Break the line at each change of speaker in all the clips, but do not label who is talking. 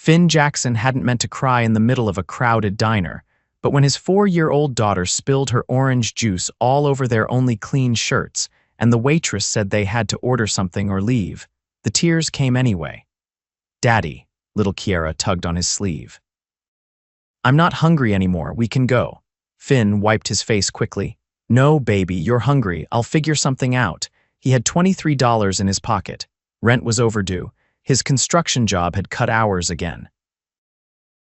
Finn Jackson hadn't meant to cry in the middle of a crowded diner, but when his 4-year-old daughter spilled her orange juice all over their only clean shirts, and the waitress said they had to order something or leave, the tears came anyway. "Daddy," little Kiara tugged on his sleeve. "I'm not hungry anymore, we can go." Finn wiped his face quickly. "No, baby, you're hungry, I'll figure something out." He had $23 in his pocket. Rent was overdue. His construction job had cut hours again.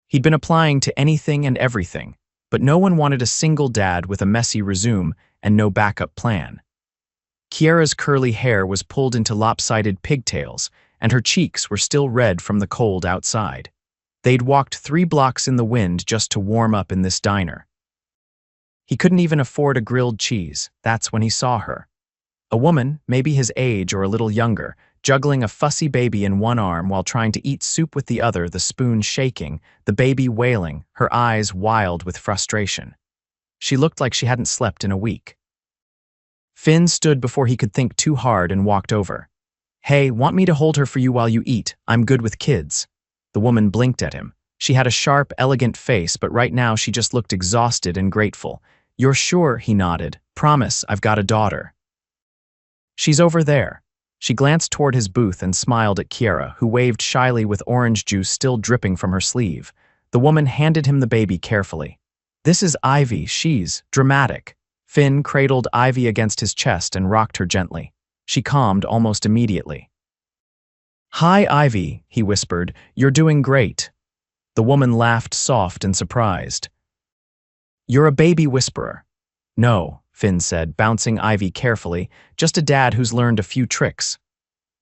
He'd been applying to anything and everything, but no one wanted a single dad with a messy resume and no backup plan. Kiara's curly hair was pulled into lopsided pigtails, and her cheeks were still red from the cold outside. They'd walked 3 blocks in the wind just to warm up in this diner. He couldn't even afford a grilled cheese. That's when he saw her. A woman, maybe his age or a little younger, juggling a fussy baby in one arm while trying to eat soup with the other, the spoon shaking, the baby wailing, her eyes wild with frustration. She looked like she hadn't slept in a week. Finn stood before he could think too hard and walked over. "Hey, want me to hold her for you while you eat? I'm good with kids." The woman blinked at him. She had a sharp, elegant face, but right now she just looked exhausted and grateful. "You're sure?" he nodded. "Promise, I've got a daughter." "She's over there." She glanced toward his booth and smiled at Kiara, who waved shyly with orange juice still dripping from her sleeve. The woman handed him the baby carefully. "This is Ivy, she's dramatic." Finn cradled Ivy against his chest and rocked her gently. She calmed almost immediately. "Hi, Ivy," he whispered. "You're doing great." The woman laughed soft and surprised. "You're a baby whisperer." "No," Finn said, bouncing Ivy carefully, "just a dad who's learned a few tricks."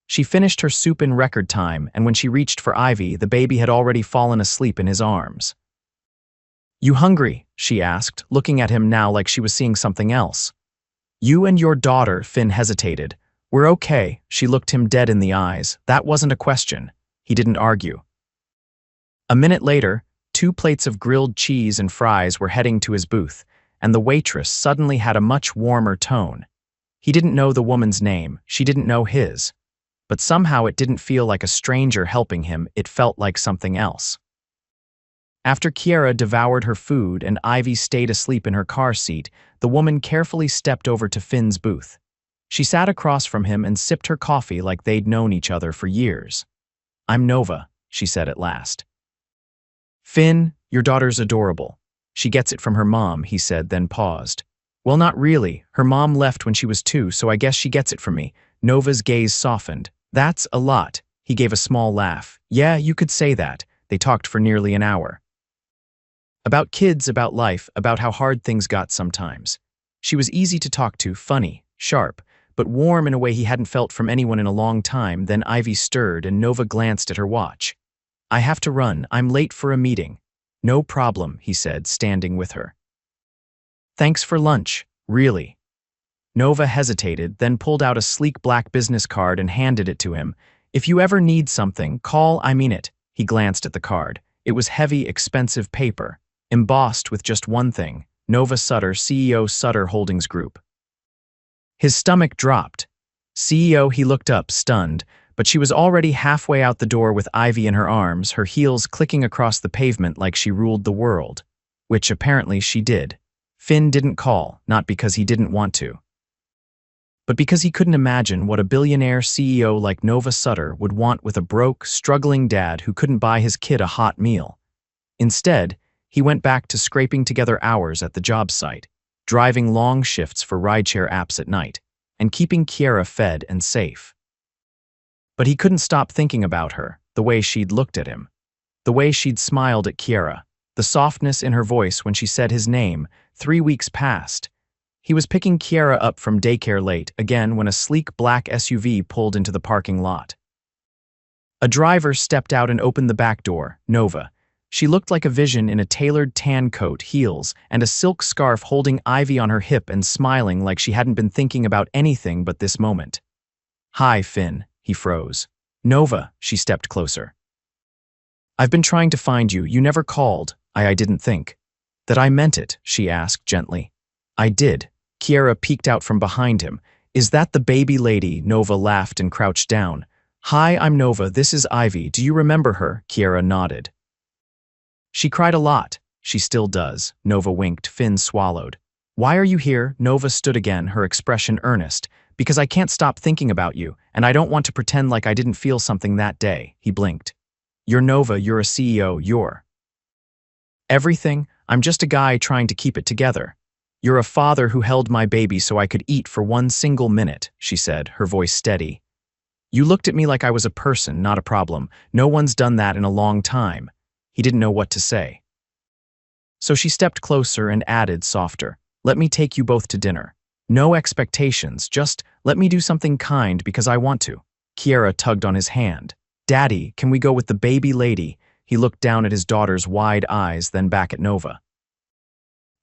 She finished her soup in record time, and when she reached for Ivy, the baby had already fallen asleep in his arms. "You hungry?" she asked, looking at him now like she was seeing something else. "You and your daughter," Finn hesitated. "We're okay." She looked him dead in the eyes. That wasn't a question. He didn't argue. A minute later, 2 plates of grilled cheese and fries were heading to his booth, and the waitress suddenly had a much warmer tone. He didn't know the woman's name, she didn't know his. But somehow it didn't feel like a stranger helping him, it felt like something else. After Kiara devoured her food and Ivy stayed asleep in her car seat, the woman carefully stepped over to Finn's booth. She sat across from him and sipped her coffee like they'd known each other for years. "I'm Nova," she said at last. "Finn, your daughter's adorable. She gets it from her mom," he said, then paused. "Well, not really. Her mom left when she was 2, so I guess she gets it from me." Nova's gaze softened. "That's a lot." He gave a small laugh. "Yeah, you could say that." They talked for nearly an hour. About kids, about life, about how hard things got sometimes. She was easy to talk to, funny, sharp, but warm in a way he hadn't felt from anyone in a long time. Then Ivy stirred and Nova glanced at her watch. "I have to run. I'm late for a meeting." "No problem," he said, standing with her. "Thanks for lunch, really." Nova hesitated, then pulled out a sleek black business card and handed it to him. "If you ever need something, call, I mean it." He glanced at the card. It was heavy, expensive paper, embossed with just one thing: Nova Sutter, CEO, Sutter Holdings Group. His stomach dropped. CEO, he looked up, stunned, but she was already halfway out the door with Ivy in her arms, her heels clicking across the pavement like she ruled the world. Which apparently she did. Finn didn't call, not because he didn't want to, but because he couldn't imagine what a billionaire CEO like Nova Sutter would want with a broke, struggling dad who couldn't buy his kid a hot meal. Instead, he went back to scraping together hours at the job site, driving long shifts for rideshare apps at night, and keeping Kiara fed and safe. But he couldn't stop thinking about her, the way she'd looked at him, the way she'd smiled at Kiara, the softness in her voice when she said his name. 3 weeks passed. He was picking Kiara up from daycare late, again when a sleek black SUV pulled into the parking lot. A driver stepped out and opened the back door, Nova. She looked like a vision in a tailored tan coat, heels, and a silk scarf, holding Ivy on her hip and smiling like she hadn't been thinking about anything but this moment. "Hi, Finn." He froze. "Nova," she stepped closer. "I've been trying to find you. You never called." I didn't think. "That I meant it?" she asked gently. "I did." Kiara peeked out from behind him. "Is that the baby lady?" Nova laughed and crouched down. Hi, I'm Nova, this is Ivy. Do you remember her? Kiera nodded. She cried a lot. She still does. Nova winked. Finn swallowed. Why are you here? Nova stood again, her expression earnest. Because I can't stop thinking about you, and I don't want to pretend like I didn't feel something that day. He blinked. You're Nova, you're a CEO, you're everything. I'm just a guy trying to keep it together. You're a father who held my baby so I could eat for one single minute, she said, her voice steady. You looked at me like I was a person, not a problem. No one's done that in a long time. He didn't know what to say. So she stepped closer and added, softer, let me take you both to dinner. No expectations, just let me do something kind because I want to. Kiera tugged on his hand. Daddy, can we go with the baby lady? He looked down at his daughter's wide eyes, then back at Nova.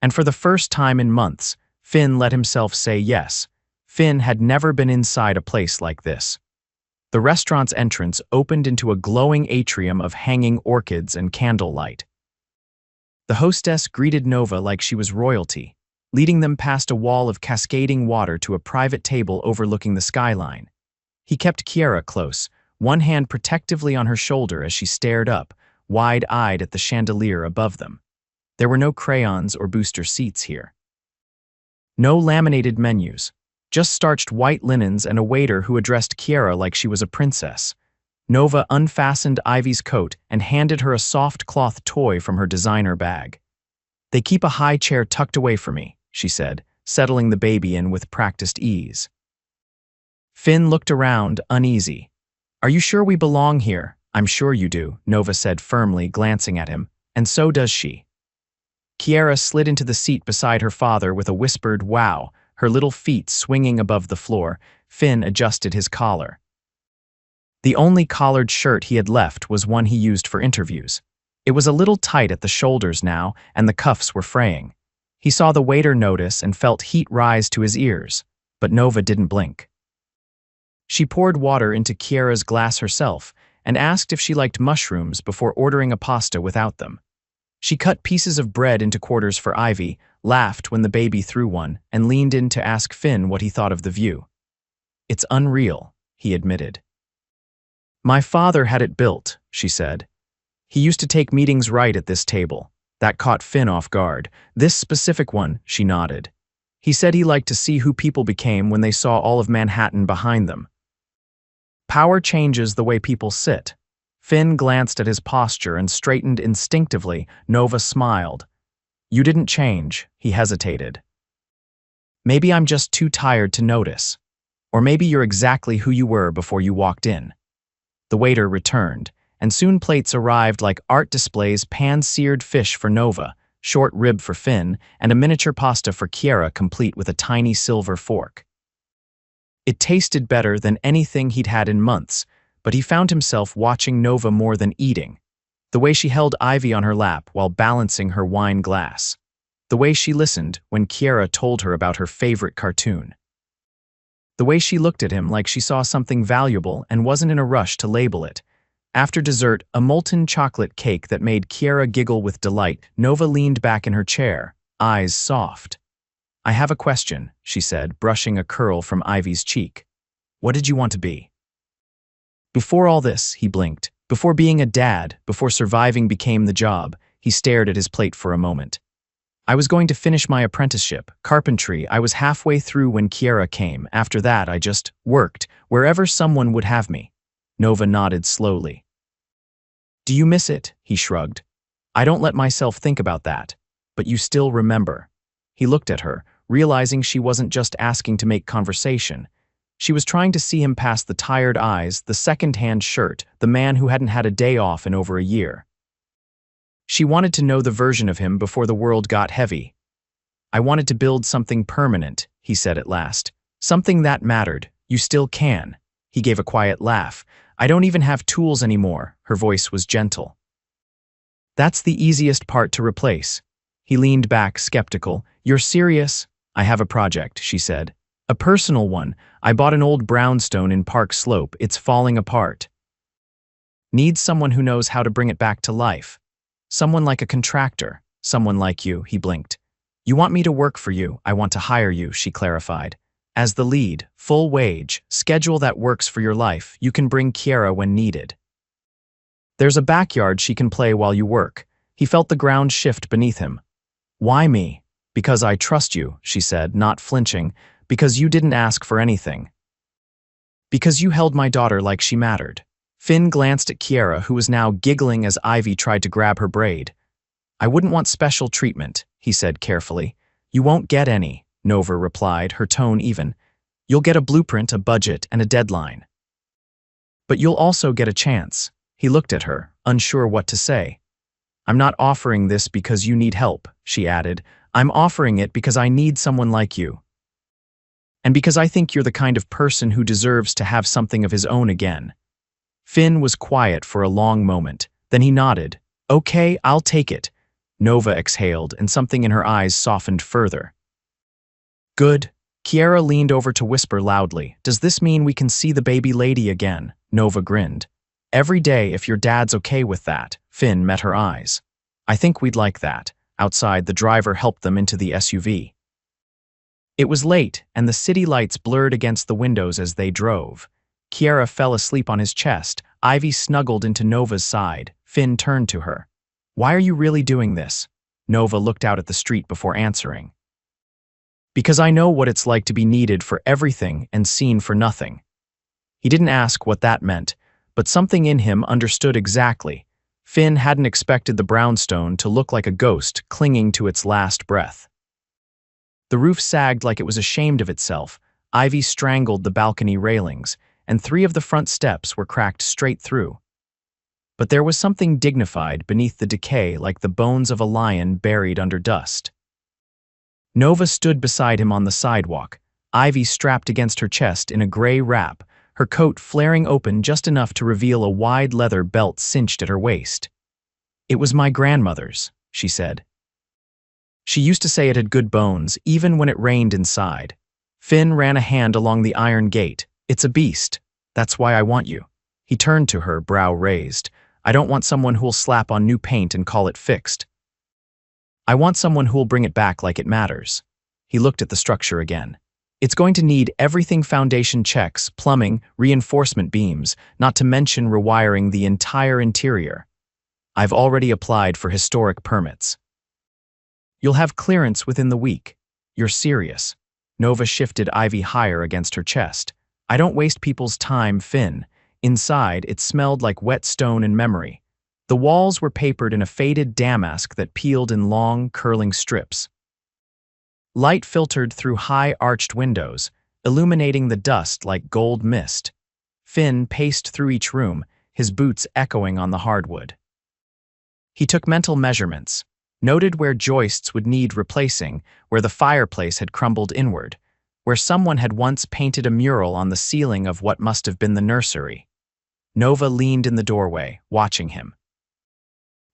And for the first time in months, Finn let himself say yes. Finn had never been inside a place like this. The restaurant's entrance opened into a glowing atrium of hanging orchids and candlelight. The hostess greeted Nova like she was royalty, leading them past a wall of cascading water to a private table overlooking the skyline. He kept Kiera close, one hand protectively on her shoulder as she stared up, wide-eyed at the chandelier above them. There were no crayons or booster seats here. No laminated menus, just starched white linens and a waiter who addressed Kiera like she was a princess. Nova unfastened Ivy's coat and handed her a soft cloth toy from her designer bag. They keep a high chair tucked away for me, she said, settling the baby in with practiced ease. Finn looked around, uneasy. Are you sure we belong here? I'm sure you do, Nova said firmly, glancing at him, and so does she. Kiera slid into the seat beside her father with a whispered wow, her little feet swinging above the floor. Finn adjusted his collar. The only collared shirt he had left was one he used for interviews. It was a little tight at the shoulders now, and the cuffs were fraying. He saw the waiter notice and felt heat rise to his ears, but Nova didn't blink. She poured water into Kiera's glass herself and asked if she liked mushrooms before ordering a pasta without them. She cut pieces of bread into quarters for Ivy, laughed when the baby threw one, and leaned in to ask Finn what he thought of the view. It's unreal, he admitted. My father had it built, she said. He used to take meetings right at this table. That caught Finn off guard. This specific one, she nodded. He said he liked to see who people became when they saw all of Manhattan behind them. Power changes the way people sit. Finn glanced at his posture and straightened instinctively. Nova smiled. You didn't change, he hesitated. Maybe I'm just too tired to notice. Or maybe you're exactly who you were before you walked in. The waiter returned, and soon plates arrived like art displays, pan-seared fish for Nova, short rib for Finn, and a miniature pasta for Kiera complete with a tiny silver fork. It tasted better than anything he'd had in months, but he found himself watching Nova more than eating. The way she held Ivy on her lap while balancing her wine glass. The way she listened when Kiera told her about her favorite cartoon. The way she looked at him like she saw something valuable and wasn't in a rush to label it. After dessert, a molten chocolate cake that made Kiera giggle with delight, Nova leaned back in her chair, eyes soft. I have a question, she said, brushing a curl from Ivy's cheek. What did you want to be? Before all this, he blinked. Before being a dad, before surviving became the job, he stared at his plate for a moment. I was going to finish my apprenticeship, carpentry. I was halfway through when Kiera came. After that, I just worked, wherever someone would have me. Nova nodded slowly. Do you miss it? He shrugged. I don't let myself think about that. But you still remember. He looked at her, realizing she wasn't just asking to make conversation. She was trying to see him past the tired eyes, the second-hand shirt, the man who hadn't had a day off in over a year. She wanted to know the version of him before the world got heavy. I wanted to build something permanent, he said at last. Something that mattered. You still can. He gave a quiet laugh. I don't even have tools anymore. Her voice was gentle. That's the easiest part to replace. He leaned back, skeptical. You're serious? I have a project, she said. A personal one. I bought an old brownstone in Park Slope. It's falling apart. Needs someone who knows how to bring it back to life. Someone like a contractor. Someone like you, he blinked. You want me to work for you. I want to hire you, she clarified. As the lead, full wage, schedule that works for your life, you can bring Kiera when needed. There's a backyard she can play while you work. He felt the ground shift beneath him. Why me? Because I trust you, she said, not flinching, because you didn't ask for anything. Because you held my daughter like she mattered. Finn glanced at Kiera, who was now giggling as Ivy tried to grab her braid. I wouldn't want special treatment, he said carefully. You won't get any, Nova replied, her tone even. You'll get a blueprint, a budget, and a deadline. But you'll also get a chance. He looked at her, unsure what to say. I'm not offering this because you need help, she added. I'm offering it because I need someone like you. And because I think you're the kind of person who deserves to have something of his own again. Finn was quiet for a long moment. Then he nodded. Okay, I'll take it. Nova exhaled, and something in her eyes softened further. Good. Kiera leaned over to whisper loudly. Does this mean we can see the baby lady again? Nova grinned. Every day if your dad's okay with that. Finn met her eyes. I think we'd like that. Outside, the driver helped them into the SUV. It was late, and the city lights blurred against the windows as they drove. Kiera fell asleep on his chest. Ivy snuggled into Nova's side. Finn turned to her. Why are you really doing this? Nova looked out at the street before answering. Because I know what it's like to be needed for everything and seen for nothing. He didn't ask what that meant, but something in him understood exactly. Finn hadn't expected the brownstone to look like a ghost clinging to its last breath. The roof sagged like it was ashamed of itself. Ivy strangled the balcony railings, and 3 of the front steps were cracked straight through. But there was something dignified beneath the decay, like the bones of a lion buried under dust. Nova stood beside him on the sidewalk, Ivy strapped against her chest in a gray wrap, her coat flaring open just enough to reveal a wide leather belt cinched at her waist. It was my grandmother's, she said. She used to say it had good bones, even when it rained inside. Finn ran a hand along the iron gate. It's a beast. That's why I want you. He turned to her, brow raised. I don't want someone who'll slap on new paint and call it fixed. I want someone who'll bring it back like it matters. He looked at the structure again. It's going to need everything: foundation checks, plumbing, reinforcement beams, not to mention rewiring the entire interior. I've already applied for historic permits. You'll have clearance within the week. You're serious. Nova shifted Ivy higher against her chest. I don't waste people's time, Finn. Inside, it smelled like wet stone and memory. The walls were papered in a faded damask that peeled in long, curling strips. Light filtered through high, arched windows, illuminating the dust like gold mist. Finn paced through each room, his boots echoing on the hardwood. He took mental measurements, noted where joists would need replacing, where the fireplace had crumbled inward, where someone had once painted a mural on the ceiling of what must have been the nursery. Nova leaned in the doorway, watching him.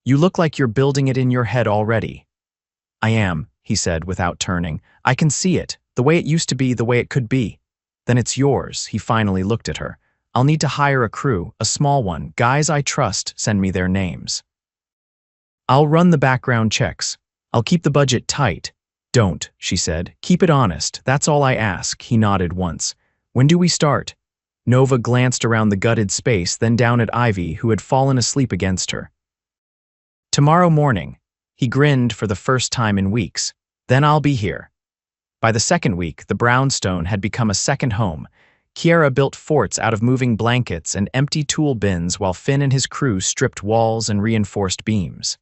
You look like you're building it in your head already. I am, he said without turning. I can see it, the way it used to be, the way it could be. Then it's yours, he finally looked at her. I'll need to hire a crew, a small one, guys I trust, send me their names. I'll run the background checks. I'll keep the budget tight. Don't, she said. Keep it honest, that's all I ask, he nodded once. When do we start? Nova glanced around the gutted space, then down at Ivy, who had fallen asleep against her. Tomorrow morning. He grinned for the first time in weeks. Then I'll be here. By the second week, the brownstone had become a second home. Kiera built forts out of moving blankets and empty tool bins while Finn and his crew stripped walls and reinforced beams.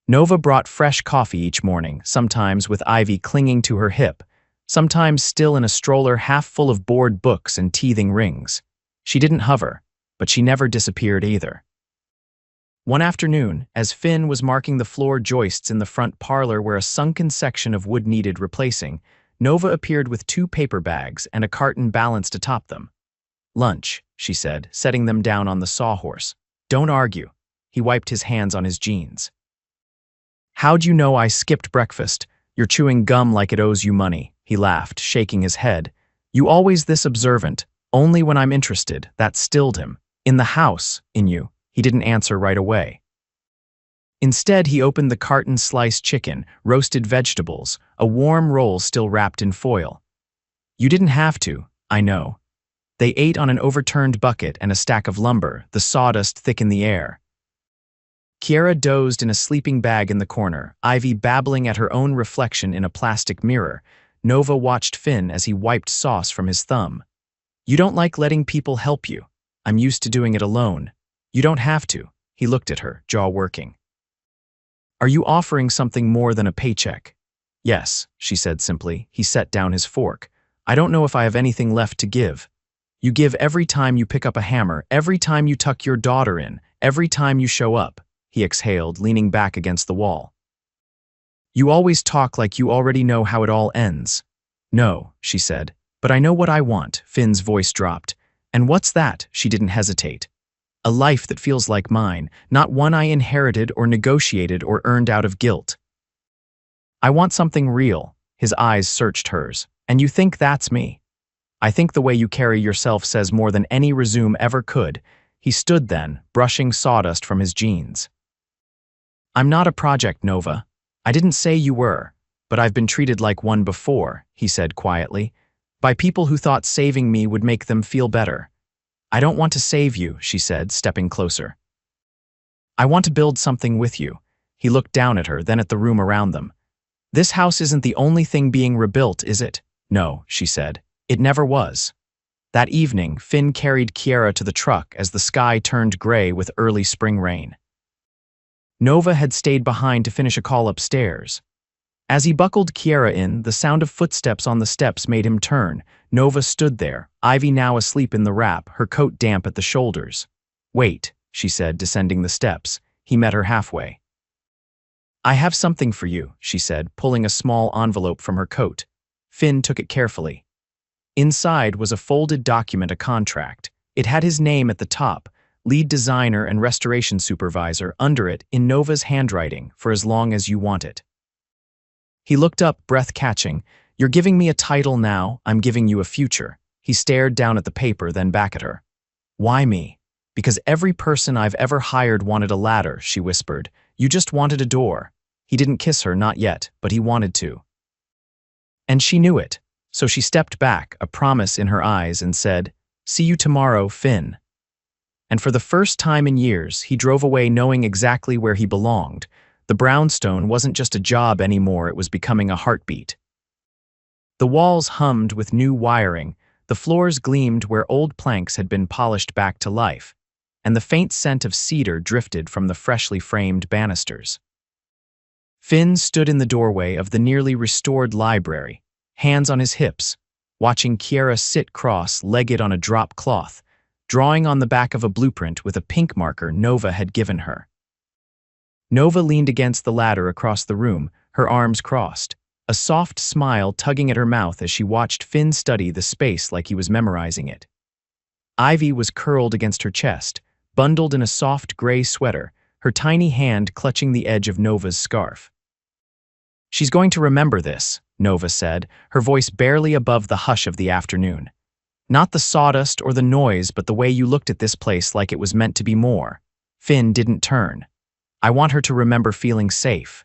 Nova brought fresh coffee each morning, sometimes with Ivy clinging to her hip, sometimes still in a stroller half full of board books and teething rings. She didn't hover, but she never disappeared either. One afternoon, as Finn was marking the floor joists in the front parlor where a sunken section of wood needed replacing, Nova appeared with 2 paper bags and a carton balanced atop them. Lunch, she said, setting them down on the sawhorse. Don't argue. He wiped his hands on his jeans. How'd you know I skipped breakfast? You're chewing gum like it owes you money, he laughed, shaking his head. You always this observant, only when I'm interested. That stilled him. In the house, in you. He didn't answer right away. Instead, he opened the carton sliced chicken, roasted vegetables, a warm roll still wrapped in foil. You didn't have to, I know. They ate on an overturned bucket and a stack of lumber, the sawdust thick in the air. Kiera dozed in a sleeping bag in the corner, Ivy babbling at her own reflection in a plastic mirror. Nova watched Finn as he wiped sauce from his thumb. You don't like letting people help you. I'm used to doing it alone. You don't have to. He looked at her, jaw working. Are you offering something more than a paycheck? Yes, she said simply. He set down his fork. I don't know if I have anything left to give. You give every time you pick up a hammer, every time you tuck your daughter in, every time you show up, he exhaled, leaning back against the wall. You always talk like you already know how it all ends. No, she said, but I know what I want, Finn's voice dropped. And what's that? She didn't hesitate. A life that feels like mine, not one I inherited or negotiated or earned out of guilt. I want something real. His eyes searched hers. And you think that's me? I think the way you carry yourself says more than any resume ever could. He stood then, brushing sawdust from his jeans. I'm not a project, Nova. I didn't say you were, but I've been treated like one before, he said quietly, by people who thought saving me would make them feel better. I don't want to save you, she said, stepping closer. I want to build something with you. He looked down at her, then at the room around them. This house isn't the only thing being rebuilt, is it? No, she said. It never was. That evening, Finn carried Kiera to the truck as the sky turned gray with early spring rain. Nova had stayed behind to finish a call upstairs. As he buckled Kiera in, the sound of footsteps on the steps made him turn. Nova stood there, Ivy now asleep in the wrap, her coat damp at the shoulders. Wait, she said, descending the steps. He met her halfway. I have something for you, she said, pulling a small envelope from her coat. Finn took it carefully. Inside was a folded document, a contract. It had his name at the top, lead designer and restoration supervisor, under it, in Nova's handwriting, for as long as you want it. He looked up, breath-catching. You're giving me a title now, I'm giving you a future. He stared down at the paper, then back at her. Why me? Because every person I've ever hired wanted a ladder, she whispered. You just wanted a door. He didn't kiss her, not yet, but he wanted to. And she knew it. So she stepped back, a promise in her eyes, and said, See you tomorrow, Finn. And for the first time in years, he drove away knowing exactly where he belonged. The brownstone wasn't just a job anymore, it was becoming a heartbeat. The walls hummed with new wiring, the floors gleamed where old planks had been polished back to life, and the faint scent of cedar drifted from the freshly framed banisters. Finn stood in the doorway of the nearly restored library, hands on his hips, watching Kiera sit cross-legged on a drop cloth, drawing on the back of a blueprint with a pink marker Nova had given her. Nova leaned against the ladder across the room, her arms crossed, a soft smile tugging at her mouth as she watched Finn study the space like he was memorizing it. Ivy was curled against her chest, bundled in a soft gray sweater, her tiny hand clutching the edge of Nova's scarf. She's going to remember this, Nova said, her voice barely above the hush of the afternoon. Not the sawdust or the noise, but the way you looked at this place like it was meant to be more. Finn didn't turn. I want her to remember feeling safe.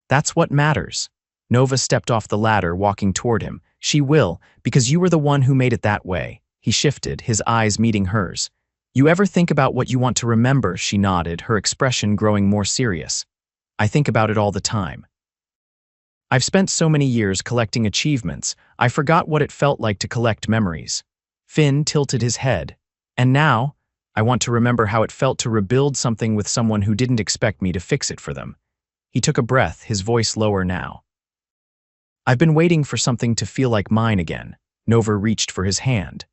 That's what matters. Nova stepped off the ladder, walking toward him. She will, because you were the one who made it that way. He shifted, his eyes meeting hers. You ever think about what you want to remember? She nodded, her expression growing more serious. I think about it all the time. I've spent so many years collecting achievements, I forgot what it felt like to collect memories. Finn tilted his head. And now, I want to remember how it felt to rebuild something with someone who didn't expect me to fix it for them. He took a breath, his voice lower now. I've been waiting for something to feel like mine again. Nova reached for his hand.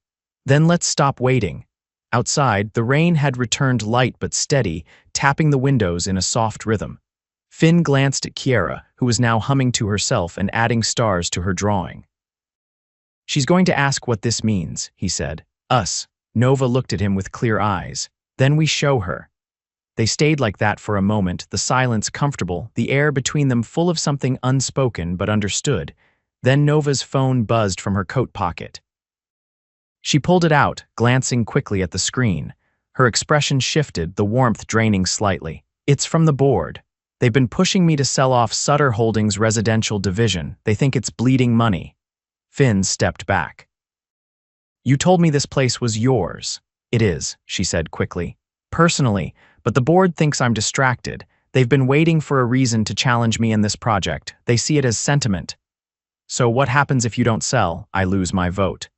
Then let's stop waiting. Outside, the rain had returned light but steady, tapping the windows in a soft rhythm. Finn glanced at Kiera, who was now humming to herself and adding stars to her drawing. She's going to ask what this means, he said. Us. Nova looked at him with clear eyes. Then we show her. They stayed like that for a moment, the silence comfortable, the air between them full of something unspoken but understood. Then Nova's phone buzzed from her coat pocket. She pulled it out, glancing quickly at the screen. Her expression shifted, the warmth draining slightly. It's from the board. They've been pushing me to sell off Sutter Holdings' residential division. They think it's bleeding money. Finn stepped back. You told me this place was yours. It is, she said quickly. Personally, but the board thinks I'm distracted. They've been waiting for a reason to challenge me in this project. They see it as sentiment. So what happens if you don't sell? I lose my vote.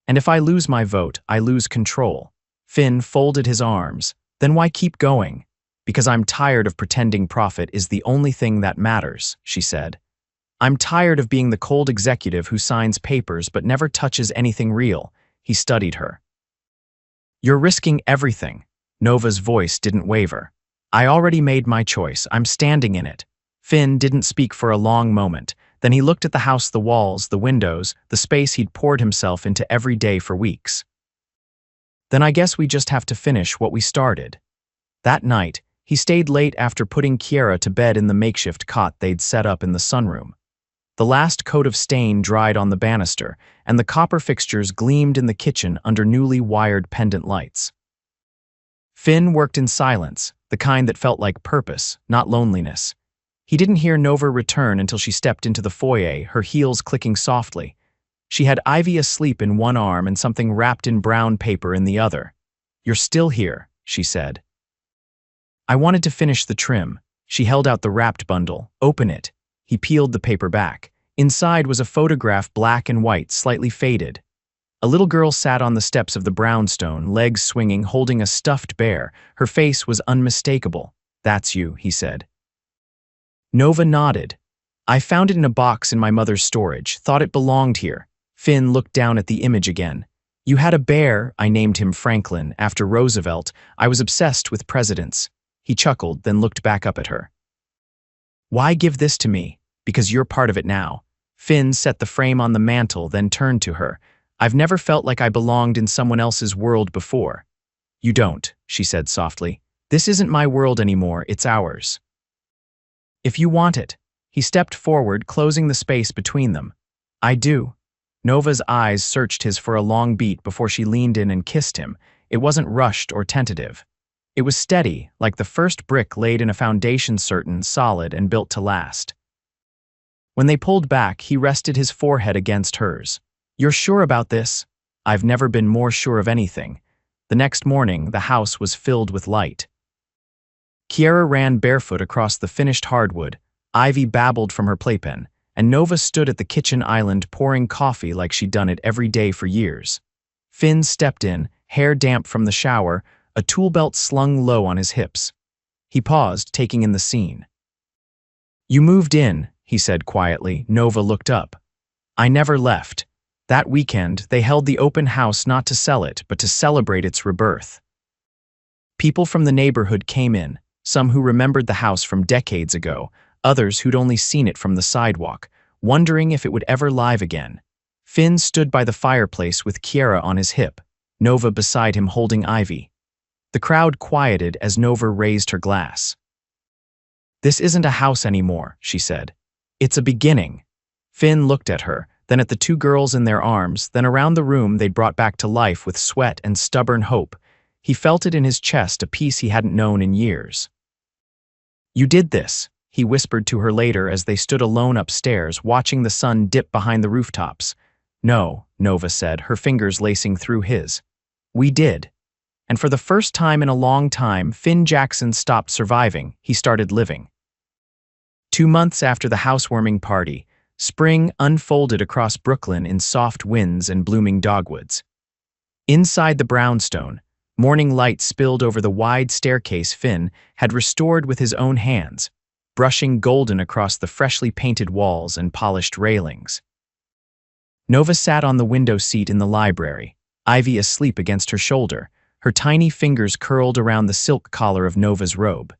And if I lose my vote, I lose control. Finn folded his arms. Then why keep going? Because I'm tired of pretending profit is the only thing that matters, she said. I'm tired of being the cold executive who signs papers but never touches anything real. He studied her. You're risking everything. Nova's voice didn't waver. I already made my choice. I'm standing in it. Finn didn't speak for a long moment. Then he looked at the house, the walls, the windows, the space he'd poured himself into every day for weeks. Then I guess we just have to finish what we started. That night, he stayed late after putting Kiera to bed in the makeshift cot they'd set up in the sunroom. The last coat of stain dried on the banister, and the copper fixtures gleamed in the kitchen under newly wired pendant lights. Finn worked in silence, the kind that felt like purpose, not loneliness. He didn't hear Nova return until she stepped into the foyer, her heels clicking softly. She had Ivy asleep in one arm and something wrapped in brown paper in the other. You're still here, she said. I wanted to finish the trim. She held out the wrapped bundle. Open it. He peeled the paper back. Inside was a photograph, black and white, slightly faded. A little girl sat on the steps of the brownstone, legs swinging, holding a stuffed bear. Her face was unmistakable. That's you, he said. Nova nodded. I found it in a box in my mother's storage, thought it belonged here. Finn looked down at the image again. You had a bear. I named him Franklin, after Roosevelt. I was obsessed with presidents. He chuckled, then looked back up at her. Why give this to me? Because you're part of it now. Finn set the frame on the mantel, then turned to her. I've never felt like I belonged in someone else's world before. You don't, she said softly. This isn't my world anymore, it's ours. If you want it. He stepped forward, closing the space between them. I do. Nova's eyes searched his for a long beat before she leaned in and kissed him. It wasn't rushed or tentative. It was steady, like the first brick laid in a foundation certain, solid, and built to last. When they pulled back, he rested his forehead against hers. You're sure about this? I've never been more sure of anything. The next morning, the house was filled with light. Kiera ran barefoot across the finished hardwood, Ivy babbled from her playpen, and Nova stood at the kitchen island pouring coffee like she'd done it every day for years. Finn stepped in, hair damp from the shower, a tool belt slung low on his hips. He paused, taking in the scene. You moved in, he said quietly. Nova looked up. I never left. That weekend, they held the open house not to sell it, but to celebrate its rebirth. People from the neighborhood came in, some who remembered the house from decades ago, others who'd only seen it from the sidewalk, wondering if it would ever live again. Finn stood by the fireplace with Kiera on his hip, Nova beside him holding Ivy. The crowd quieted as Nova raised her glass. This isn't a house anymore, she said. It's a beginning. Finn looked at her, then at the two girls in their arms, then around the room they'd brought back to life with sweat and stubborn hope. He felt it in his chest, a peace he hadn't known in years. You did this, he whispered to her later as they stood alone upstairs, watching the sun dip behind the rooftops. No, Nova said, her fingers lacing through his. We did. And for the first time in a long time, Finn Jackson stopped surviving, he started living. 2 months after the housewarming party, spring unfolded across Brooklyn in soft winds and blooming dogwoods. Inside the brownstone, morning light spilled over the wide staircase Finn had restored with his own hands, brushing golden across the freshly painted walls and polished railings. Nova sat on the window seat in the library, Ivy asleep against her shoulder, her tiny fingers curled around the silk collar of Nova's robe.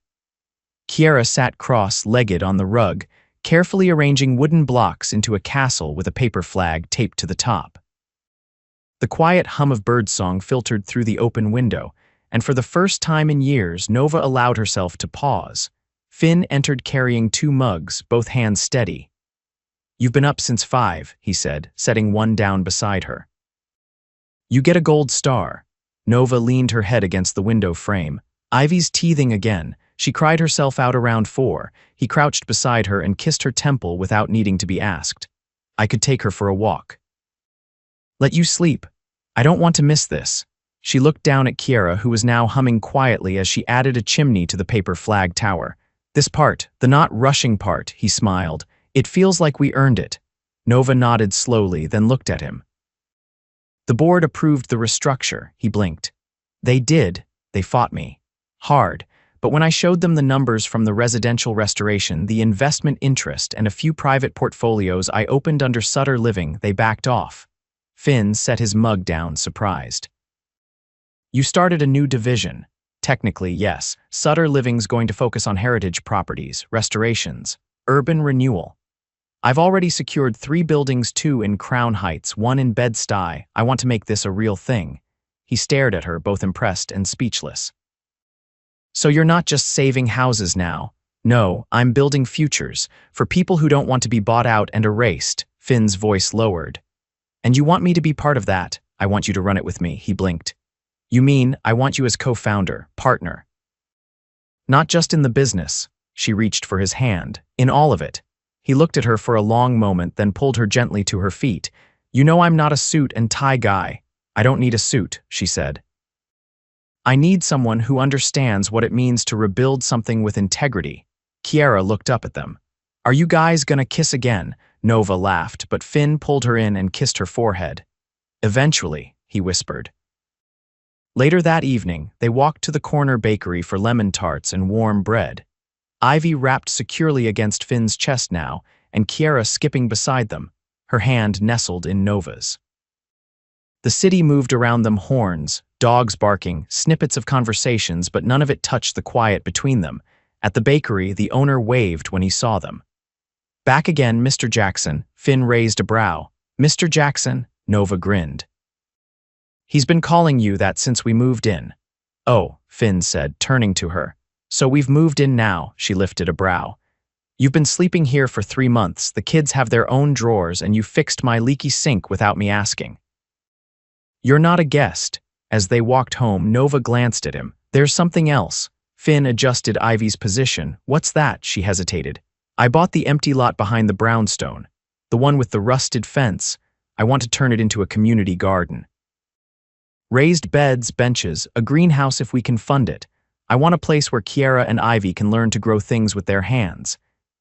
Kiera sat cross-legged on the rug, carefully arranging wooden blocks into a castle with a paper flag taped to the top. The quiet hum of birdsong filtered through the open window, and for the first time in years, Nova allowed herself to pause. Finn entered carrying 2 mugs, both hands steady. You've been up since 5, he said, setting one down beside her. You get a gold star. Nova leaned her head against the window frame. Ivy's teething again. She cried herself out around 4. He crouched beside her and kissed her temple without needing to be asked. I could take her for a walk. Let you sleep. I don't want to miss this. She looked down at Kiera, who was now humming quietly as she added a chimney to the paper flag tower. This part, the not rushing part, he smiled. It feels like we earned it. Nova nodded slowly, then looked at him. The board approved the restructure, he blinked. They did. They fought me. Hard. But when I showed them the numbers from the residential restoration, the investment interest, and a few private portfolios I opened under Sutter Living, they backed off. Finn set his mug down, surprised. You started a new division. Technically, yes. Sutter Living's going to focus on heritage properties, restorations, urban renewal. I've already secured 3 buildings, 2 in Crown Heights, 1 in Bed-Stuy. I want to make this a real thing. He stared at her, both impressed and speechless. So you're not just saving houses now. No, I'm building futures, for people who don't want to be bought out and erased. Finn's voice lowered. And you want me to be part of that? I want you to run it with me, he blinked. You mean, I want you as co-founder, partner. Not just in the business. She reached for his hand. In all of it. He looked at her for a long moment, then pulled her gently to her feet. You know I'm not a suit and tie guy. I don't need a suit, she said. I need someone who understands what it means to rebuild something with integrity. Kiera looked up at them. Are you guys gonna kiss again? Nova laughed, but Finn pulled her in and kissed her forehead. Eventually, he whispered. Later that evening, they walked to the corner bakery for lemon tarts and warm bread. Ivy wrapped securely against Finn's chest now, and Kiera skipping beside them, her hand nestled in Nova's. The city moved around them, horns, dogs barking, snippets of conversations, but none of it touched the quiet between them. At the bakery, the owner waved when he saw them. Back again, Mr. Jackson. Finn raised a brow. Mr. Jackson, Nova grinned. He's been calling you that since we moved in. Oh, Finn said, turning to her. So we've moved in now, she lifted a brow. You've been sleeping here for 3 months, the kids have their own drawers, and you fixed my leaky sink without me asking. You're not a guest. As they walked home, Nova glanced at him. There's something else. Finn adjusted Ivy's position. What's that? She hesitated. I bought the empty lot behind the brownstone. The one with the rusted fence. I want to turn it into a community garden. Raised beds, benches, a greenhouse if we can fund it. I want a place where Kiera and Ivy can learn to grow things with their hands.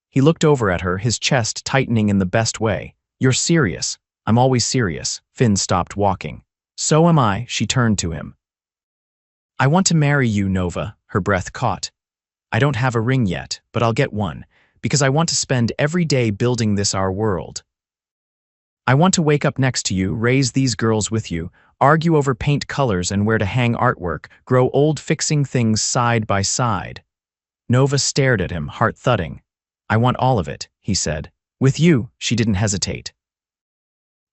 He looked over at her, his chest tightening in the best way. You're serious. I'm always serious. Finn stopped walking. So am I, she turned to him. I want to marry you, Nova, her breath caught. I don't have a ring yet, but I'll get one, because I want to spend every day building this our world. I want to wake up next to you, raise these girls with you, argue over paint colors and where to hang artwork, grow old fixing things side by side. Nova stared at him, heart thudding. I want all of it, he said. With you, she didn't hesitate.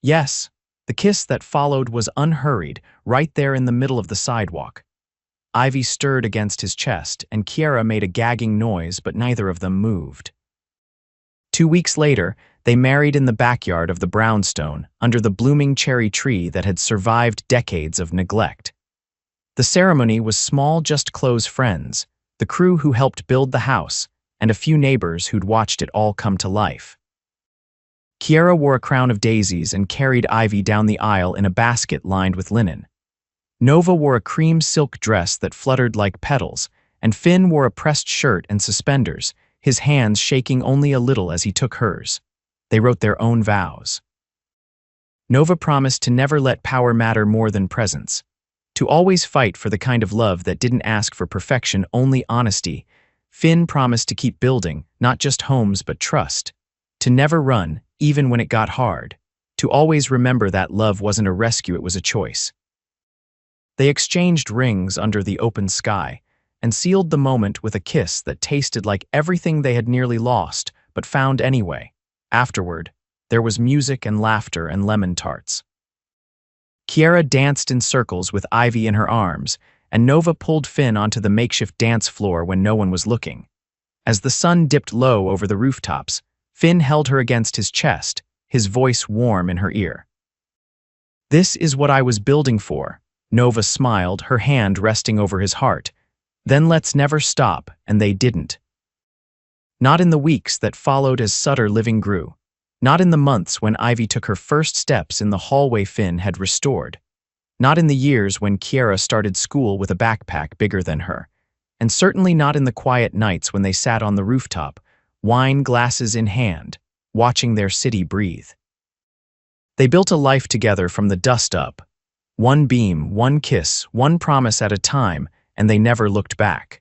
Yes. The kiss that followed was unhurried, right there in the middle of the sidewalk. Ivy stirred against his chest, and Kiera made a gagging noise, but neither of them moved. 2 weeks later, they married in the backyard of the brownstone, under the blooming cherry tree that had survived decades of neglect. The ceremony was small, just close friends, the crew who helped build the house, and a few neighbors who'd watched it all come to life. Kiera wore a crown of daisies and carried Ivy down the aisle in a basket lined with linen. Nova wore a cream silk dress that fluttered like petals, and Finn wore a pressed shirt and suspenders, his hands shaking only a little as he took hers. They wrote their own vows. Nova promised to never let power matter more than presence, to always fight for the kind of love that didn't ask for perfection, only honesty. Finn promised to keep building, not just homes but trust, to never run, even when it got hard, to always remember that love wasn't a rescue, it was a choice. They exchanged rings under the open sky and sealed the moment with a kiss that tasted like everything they had nearly lost, but found anyway. Afterward, there was music and laughter and lemon tarts. Kiera danced in circles with Ivy in her arms, and Nova pulled Finn onto the makeshift dance floor when no one was looking. As the sun dipped low over the rooftops, Finn held her against his chest, his voice warm in her ear. This is what I was building for. Nova smiled, her hand resting over his heart. Then let's never stop, and they didn't. Not in the weeks that followed as Sutter Living grew. Not in the months when Ivy took her first steps in the hallway Finn had restored. Not in the years when Kiara started school with a backpack bigger than her. And certainly not in the quiet nights when they sat on the rooftop, wine glasses in hand, watching their city breathe. They built a life together from the dust up. One beam, one kiss, one promise at a time, and they never looked back.